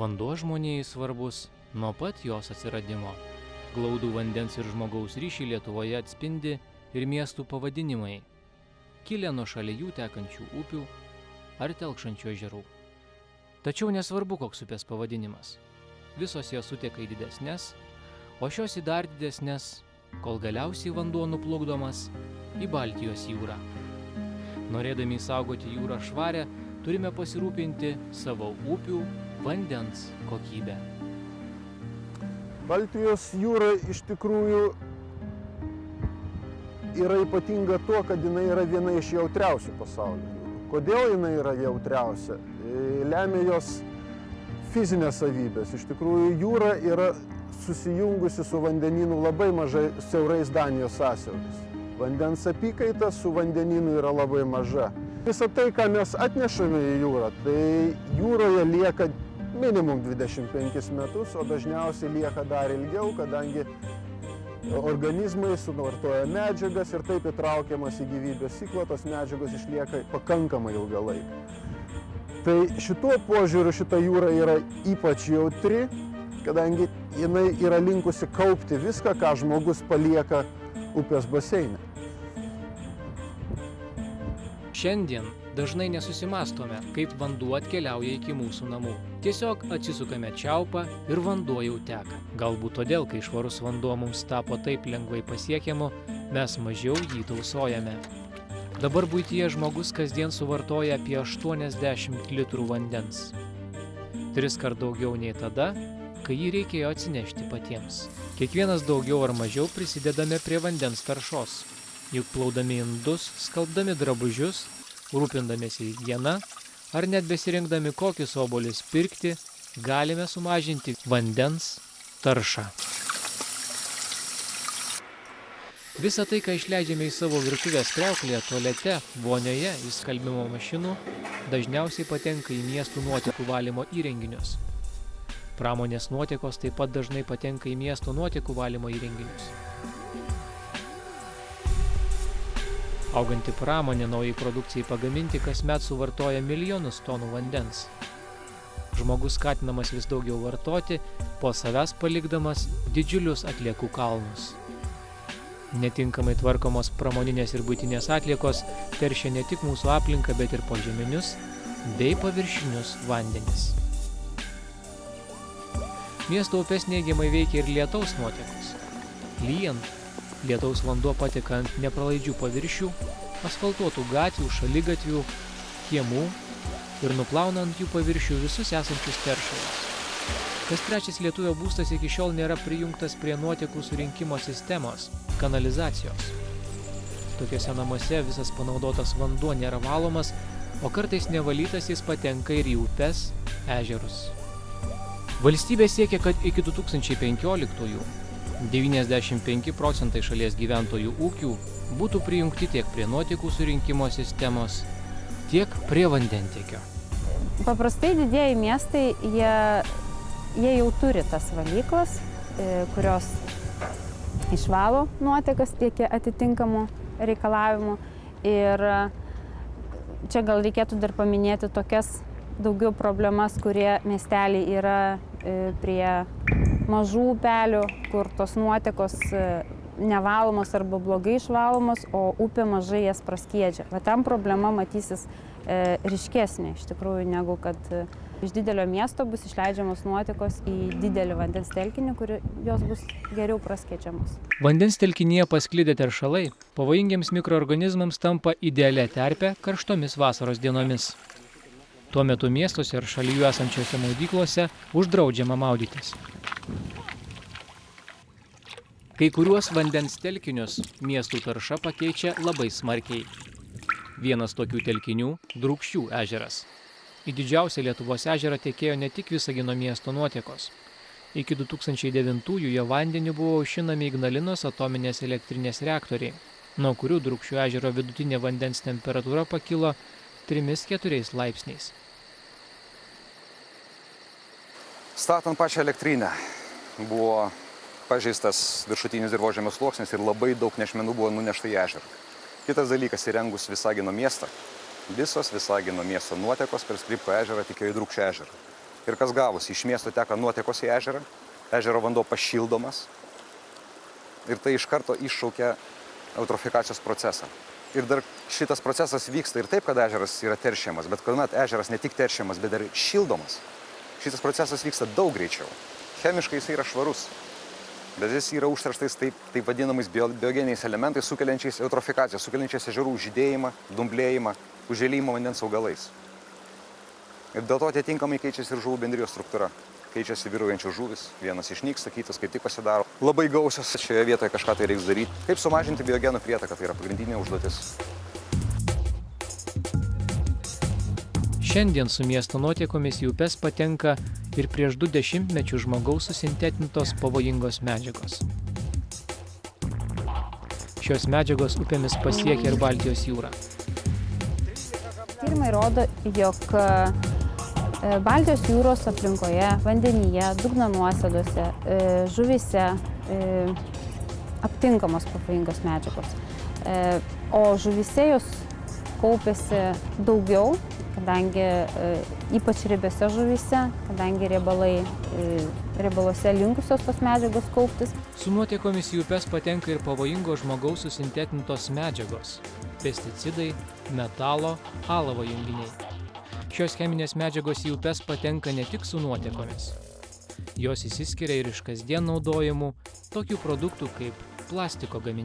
Vanduo žmonijai svarbus nuo pat jos atsiradimo. Glaudų vandens ir žmogaus ryšį Lietuvoje atspindi ir miestų pavadinimai, kilę nuo šalia jų tekančių upių ar telkšančių ežerų. Tačiau nesvarbu, koks upės pavadinimas. Visos jos suteka į didesnes, o šios į dar didesnes, kol galiausiai vanduo nuplukdomas į Baltijos jūrą. Norėdami saugoti jūrą švarę, turime pasirūpinti savo upių vandens kokybę. Baltijos jūra iš tikrųjų yra ypatinga tuo, kad jinai yra viena iš jautriausių pasaulio jūrų. Kodėl jinai yra jautriausia? Lemia jos fizinės savybės. Iš tikrųjų, jūra yra susijungusi su vandenynu labai mažai siaurais Danijos sąsiauris. Vandens apykaita su vandenynu yra labai maža. Visą tai, ką mes atnešame į jūrą, tai jūroje lieka minimum 25 metus, o dažniausiai lieka dar ilgiau, kadangi organizmai suvartoja medžiagas ir taip įtraukiamas į gyvybės ciklą, tos medžiagos išlieka pakankamai ilgą laiką. Tai šituo požiūriu šita jūra yra ypač jautri, kadangi jinai yra linkusi kaupti viską, ką žmogus palieka upės baseine. Šiandien dažnai nesusimastome, kaip vanduo atkeliauja iki mūsų namų. Tiesiog atsisukame čiaupą ir vanduo jau teka. Galbūt todėl, kai švarus vanduo mums tapo taip lengvai pasiekiamu, mes mažiau jį tausojame. Dabar buityje žmogus kasdien suvartoja apie 80 litrų vandens. 3 kart daugiau nei tada, kai jį reikėjo atsinešti patiems. Kiekvienas daugiau ar mažiau prisidedame prie vandens taršos. Juk plaudami indus, skalbdami drabužius, rūpindamiesi higiena ar net besirinkdami kokius obuolius pirkti, galime sumažinti vandens taršą. Visą tai, ką išleidžiame į savo virtuvės kriauklėje, tualete, vonioje, į skalbimo mašinų, dažniausiai patenka į miestų nuotekų valymo įrenginius. Pramonės nuotekos taip pat dažnai patenka į miesto nuotekų valymo įrenginius. Auganti pramonė naujai produkcijai pagaminti kasmet suvartoja milijonus tonų vandens. Žmogus skatinamas vis daugiau vartoti, po savęs palikdamas didžiulius atliekų kalnus. Netinkamai tvarkomos pramoninės ir buitinės atliekos teršia ne tik mūsų aplinką, bet ir požeminius bei paviršinius vandenis. Miesto upės neigiamai veikia ir lietaus nuotekos. Lyjant, lietaus vanduo pateka ant nepralaidžių paviršių, asfaltuotų gatvių, šaligatvių, kiemų ir nuplauna ant jų paviršių visus esančius teršalus. Kas trečias lietuvio būstas iki šiol nėra prijungtas prie nuotekų surinkimo sistemos, kanalizacijos. Tokiuose namuose visas panaudotas vanduo nėra valomas, o kartais nevalytas jis patenka ir į upes, ežerus. Valstybė siekia, kad iki 2015-ųjų 95% šalies gyventojų ūkių būtų prijungti tiek prie nuotekų surinkimo sistemos, tiek prie vandentiekio. Paprastai didieji miestai, jie jau turi tas valyklas, kurios išvalo nuotekas tiek atitinkamų reikalavimų. Ir čia gal reikėtų dar paminėti tokias daugiau problemas, kurie miesteliai yra prie mažų upelių, kur tos nuotekos nevalomos arba blogai išvalomos, o upė mažai jas praskiedžia. Va tam problema matysis ryškesnė iš tikrųjų, negu kad iš didelio miesto bus išleidžiamos nuotekos į didelį vandens telkinį, kur jos bus geriau praskiedžiamos. Vandens telkinyje pasklidę teršalai pavojingiems mikroorganizmams tampa idealia terpe karštomis vasaros dienomis. Tuo metu miestuose ir šalia jų esančiose maudyklose uždraudžiama maudytis. Kai kuriuos vandens telkinius miestų tarša pakeičia labai smarkiai. Vienas tokių telkinių – Drūkšių ežeras. Į didžiausią Lietuvos ežerą tekėjo ne tik Visagino miesto nuotekos. Iki 2009-ųjų jo vandeniu buvo aušinami Ignalinos atominės elektrinės reaktoriai, nuo kurių Drūkšių ežero vidutinė vandens temperatūra pakilo 3–4 laipsniais. Statant pačią elektrinę buvo pažeistas viršutinis dirvožemio sluoksnis ir labai daug nešmenų buvo nunešta į ežerą. Kitas dalykas, įrengus Visagino miestą, visos Visagino miesto nuotekos per Skripko ežerą tekėjo į Drūkšių ežerą. Ir kas gavosi, iš miesto teka nuotekos į ežerą, ežero vanduo pašildomas ir tai iš karto iššaukia eutrofikacijos procesą. Ir dar šitas procesas vyksta ir taip, kad ežeras yra teršiamas, bet kuomet ežeras ne tik teršiamas, bet dar šildomas, šitas procesas vyksta daug greičiau. Chemiškai jis yra švarus, bet jis yra užterštais taip vadinamais biogeniniais elementais, sukeliančiais eutrofikaciją, sukeliančiais ežerų žydėjimą, dumblėjimą, užžėlijimą vandens augalais. Ir dėl to atitinkamai keičiasi ir žuvų bendrijos struktūra. Keičiasi vyraujančios žuvis, vienas išnyksta, kitas kaip tik pasidaro labai gausios. Šioje vietoje kažką tai reiks daryti. Kaip sumažinti biogenų prietaką, tai yra pagrindinė užduotis. Šiandien su miesto nuotekomis į upes patenka ir prieš 20 mečių žmogaus susintetintos pavojingos medžiagos. Šios medžiagos upėmis pasiekia ir Baltijos jūrą. Tyrimai rodo, jog Baltijos jūros aplinkoje, vandenyje, dugno nuosėdose, žuvise aptinkamos pavojingos medžiagos. O žuvise jos kaupiasi daugiau, kadangi ypač riebiose žuvise, kadangi riebaluose linkusios tos medžiagos kauptis. Su nuotekomis į upes patenka ir pavojingos žmogaus susintetintos medžiagos – pesticidai, metalo, alavo junginiai. Šios cheminės medžiagos į upes patenka ne tik su nuotekomis. Jos išsiskiria ir iš kasdien naudojamų tokių produktų kaip plastiko gaminiai.